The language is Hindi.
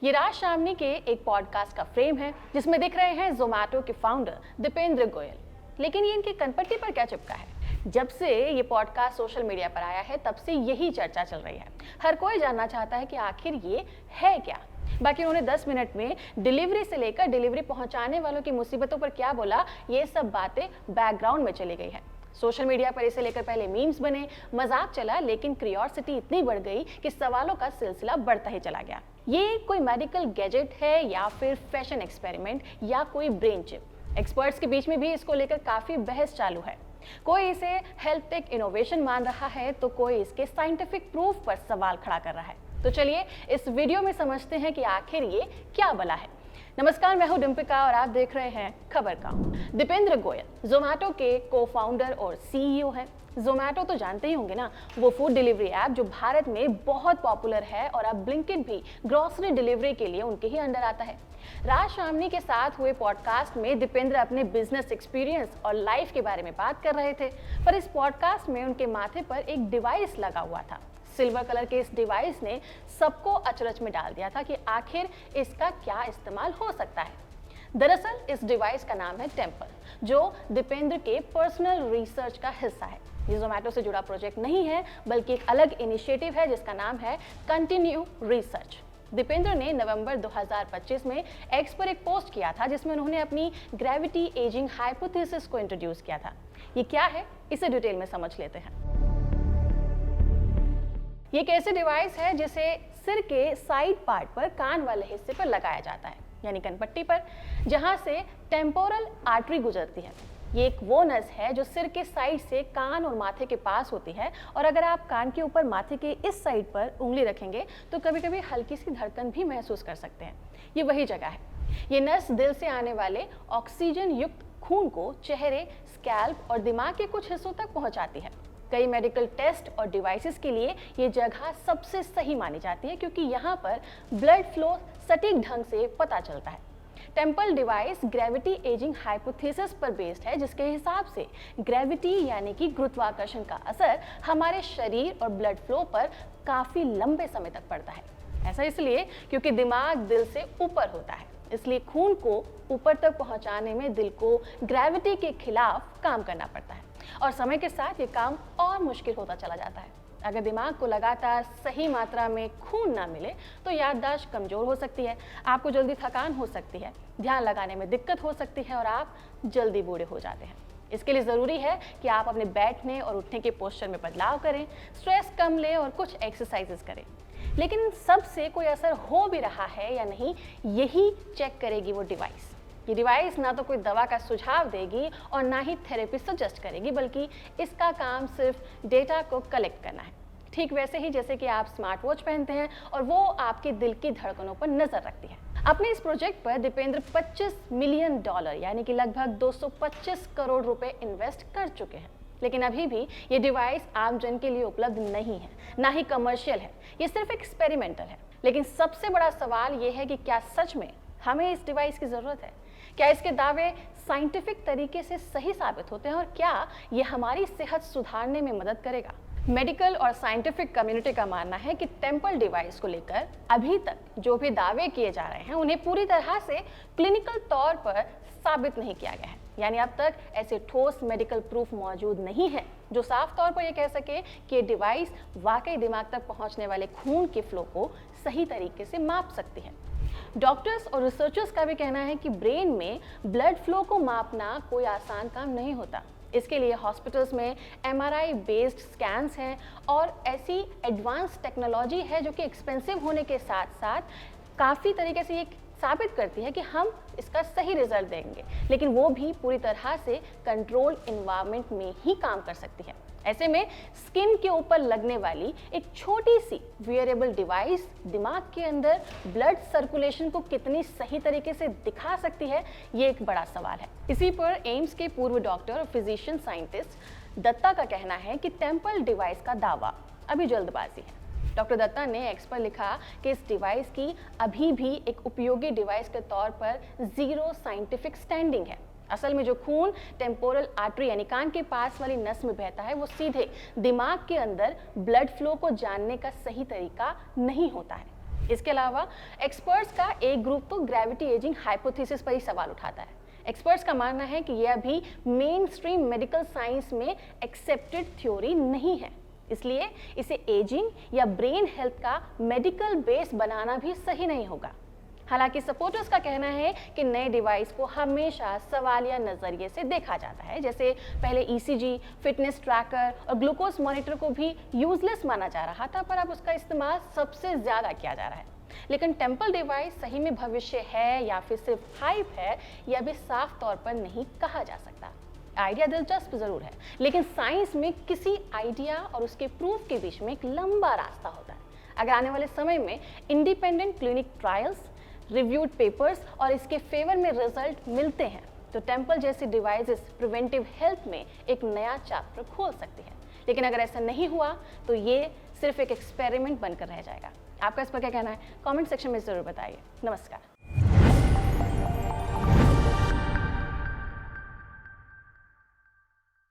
ये राज शामनी के एक पॉडकास्ट का फ्रेम है जिसमें दिख रहे हैं जोमैटो के फाउंडर दीपेंद्र गोयल। लेकिन ये इनकी कनपट्टी पर क्या चिपका है? जब से ये पॉडकास्ट सोशल मीडिया पर आया है तब से यही चर्चा चल रही है। हर कोई जानना चाहता है कि आखिर ये है क्या। बाकी उन्होंने 10 मिनट में डिलीवरी से लेकर डिलीवरी पहुंचाने वालों की मुसीबतों पर क्या बोला, ये सब बातें बैकग्राउंड में चली गई है। सोशल मीडिया पर इसे लेकर पहले मीम्स बने, मजाक चला, लेकिन क्यूरियोसिटी इतनी बढ़ गई कि सवालों का सिलसिला बढ़ता ही चला गया। ये कोई मेडिकल गैजेट है या फिर फैशन एक्सपेरिमेंट या कोई ब्रेन चिप? एक्सपर्ट्स के बीच में भी इसको लेकर काफी बहस चालू है। कोई इसे हेल्थ टेक इनोवेशन मान रहा है तो कोई इसके साइंटिफिक प्रूफ पर सवाल खड़ा कर रहा है। तो चलिए इस वीडियो में समझते हैं कि आखिर ये क्या बला है। नमस्कार, मैं हूं डिम्पिका और आप देख रहे हैं खबर का। दीपेंद्र गोयल जोमैटो के को फाउंडर और सीईओ हैं। जोमैटो तो जानते ही होंगे ना, वो फूड डिलीवरी ऐप जो भारत में बहुत पॉपुलर है और अब ब्लिंकिट भी ग्रोसरी डिलीवरी के लिए उनके ही अंडर आता है। राज शामनी के साथ हुए पॉडकास्ट में दीपेंद्र अपने बिजनेस एक्सपीरियंस और लाइफ के बारे में बात कर रहे थे, पर इस पॉडकास्ट में उनके माथे पर एक डिवाइस लगा हुआ था। सिल्वर कलर के इस डिवाइस ने सबको अचरज में डाल दिया था कि आखिर इसका क्या इस्तेमाल हो सकता है। दरअसल इस डिवाइस का नाम है टेम्पल, जो दीपेंद्र के पर्सनल रिसर्च का हिस्सा है। ये जोमैटो से जुड़ा प्रोजेक्ट नहीं है, बल्कि एक अलग इनिशिएटिव है जिसका नाम है कंटिन्यू रिसर्च। दीपेंद्र ने नवंबर 2025 में एक्स पर एक पोस्ट किया था जिसमें उन्होंने अपनी ग्रेविटी एजिंग हाइपोथेसिस को इंट्रोड्यूस किया था। ये क्या है, इसे डिटेल में समझ लेते हैं। ये एक ऐसे डिवाइस है जिसे सिर के साइड पार्ट पर, कान वाले हिस्से पर लगाया जाता है, यानी कनपट्टी पर, जहां से टेम्पोरल आर्टरी गुजरती है। ये एक वो नस है जो सिर के साइड से कान और माथे के पास होती है, और अगर आप कान के ऊपर माथे के इस साइड पर उंगली रखेंगे तो कभी कभी हल्की सी धड़कन भी महसूस कर सकते हैं। ये वही जगह है। ये नस दिल से आने वाले ऑक्सीजन युक्त खून को चेहरे, स्कैल्प और दिमाग के कुछ हिस्सों तक पहुंचाती है। कई मेडिकल टेस्ट और डिवाइसेस के लिए ये जगह सबसे सही मानी जाती है क्योंकि यहाँ पर ब्लड फ्लो सटीक ढंग से पता चलता है। Temple device gravity ageing hypothesis पर बेस्ड है, जिसके हिसाब से ग्रेविटी यानी कि गुरुत्वाकर्षण का असर हमारे शरीर और ब्लड फ्लो पर काफी लंबे समय तक पड़ता है। ऐसा इसलिए क्योंकि दिमाग दिल से ऊपर होता है, इसलिए खून को ऊपर तक पहुंचाने में दिल को ग्रेविटी के खिलाफ काम करना पड़ता है, और समय के साथ ये काम और मुश्किल होता चला जाता है। अगर दिमाग को लगातार सही मात्रा में खून ना मिले तो याददाश्त कमजोर हो सकती है, आपको जल्दी थकान हो सकती है, ध्यान लगाने में दिक्कत हो सकती है और आप जल्दी बूढ़े हो जाते हैं। इसके लिए ज़रूरी है कि आप अपने बैठने और उठने के पोस्चर में बदलाव करें, स्ट्रेस कम लें और कुछ एक्सरसाइजेस करें। लेकिन इन सब से कोई असर हो भी रहा है या नहीं, यही चेक करेगी वो डिवाइस। ये डिवाइस ना तो कोई दवा का सुझाव देगी और ना ही थेरेपी सजेस्ट करेगी, बल्कि इसका काम सिर्फ डेटा को कलेक्ट करना है। ठीक वैसे ही जैसे कि आप स्मार्ट वॉच पहनते हैं और वो आपके दिल की धड़कनों पर नजर रखती है। अपने इस प्रोजेक्ट पर दीपेंद्र $25 मिलियन यानी कि लगभग 225 करोड़ रुपए इन्वेस्ट कर चुके हैं। लेकिन अभी भी ये डिवाइस आम जन के लिए उपलब्ध नहीं है, ना ही कमर्शियल है। ये सिर्फ एक्सपेरिमेंटल है। लेकिन सबसे बड़ा सवाल ये है कि क्या सच में हमें इस डिवाइस की जरूरत है? क्या इसके दावे साइंटिफिक तरीके से सही साबित होते हैं और क्या ये हमारी सेहत सुधारने में मदद करेगा? मेडिकल और साइंटिफिक कम्युनिटी का मानना है कि टेम्पल डिवाइस को लेकर अभी तक जो भी दावे किए जा रहे हैं उन्हें पूरी तरह से क्लिनिकल तौर पर साबित नहीं किया गया है। यानी अब तक ऐसे ठोस मेडिकल प्रूफ मौजूद नहीं है जो साफ तौर पर यह कह सके कि ये डिवाइस वाकई दिमाग तक पहुंचने वाले खून के फ्लो को सही तरीके से माप सकती है। डॉक्टर्स और रिसर्चर्स का भी कहना है कि ब्रेन में ब्लड फ्लो को मापना कोई आसान काम नहीं होता। इसके लिए हॉस्पिटल्स में MRI बेस्ड स्कैन्स हैं और ऐसी एडवांस टेक्नोलॉजी है जो कि एक्सपेंसिव होने के साथ साथ काफ़ी तरीके से ये साबित करती है कि हम इसका सही रिजल्ट देंगे, लेकिन वो भी पूरी तरह से कंट्रोल इन्वायरमेंट में ही काम कर सकती है। ऐसे में स्किन के ऊपर लगने वाली एक छोटी सी वियरेबल डिवाइस दिमाग के अंदर ब्लड सर्कुलेशन को कितनी सही तरीके से दिखा सकती है, ये एक बड़ा सवाल है। इसी पर एम्स के पूर्व डॉक्टर और फिजिशियन साइंटिस्ट दत्ता का कहना है कि टेम्पल डिवाइस का दावा अभी जल्दबाजी है। डॉक्टर दत्ता ने एक्स पर लिखा कि इस डिवाइस की अभी भी एक उपयोगी डिवाइस के तौर पर जीरो साइंटिफिक स्टैंडिंग है। असल में जो खून टेम्पोरल आर्टरी यानी कान के पास वाली नस में बहता है वो सीधे दिमाग के अंदर ब्लड फ्लो को जानने का सही तरीका नहीं होता है। इसके अलावा एक्सपर्ट्स का एक ग्रुप तो ग्रेविटी एजिंग हाइपोथेसिस पर ही सवाल उठाता है। एक्सपर्ट्स का मानना है कि यह अभी मेन स्ट्रीम मेडिकल साइंस में एक्सेप्टेड थ्योरी नहीं है, इसलिए इसे एजिंग या ब्रेन हेल्थ का मेडिकल बेस बनाना भी सही नहीं होगा। हालांकि सपोर्टर्स का कहना है कि नए डिवाइस को हमेशा सवालिया नजरिए से देखा जाता है, जैसे पहले ईसीजी, फिटनेस ट्रैकर और ग्लूकोज मॉनिटर को भी यूजलेस माना जा रहा था, पर अब उसका इस्तेमाल सबसे ज्यादा किया जा रहा है। लेकिन टेम्पल डिवाइस सही में भविष्य है या फिर सिर्फ हाइप है, यह भी साफ तौर पर नहीं कहा जा सकता। आइडिया दिलचस्प जरूर है, लेकिन साइंस में किसी आइडिया और उसके प्रूफ के बीच में एक लंबा रास्ता होता है। अगर आने वाले समय में independent clinic trials, reviewed papers और इसके फेवर में रिजल्ट मिलते हैं तो टेम्पल जैसी डिवाइसेस प्रिवेंटिव हेल्थ में एक नया चैप्टर खोल सकती है। लेकिन अगर ऐसा नहीं हुआ तो ये सिर्फ एक एक्सपेरिमेंट बनकर रह जाएगा। आपका इस पर क्या कहना है? कमेंट सेक्शन में जरूर बताइए। नमस्कार।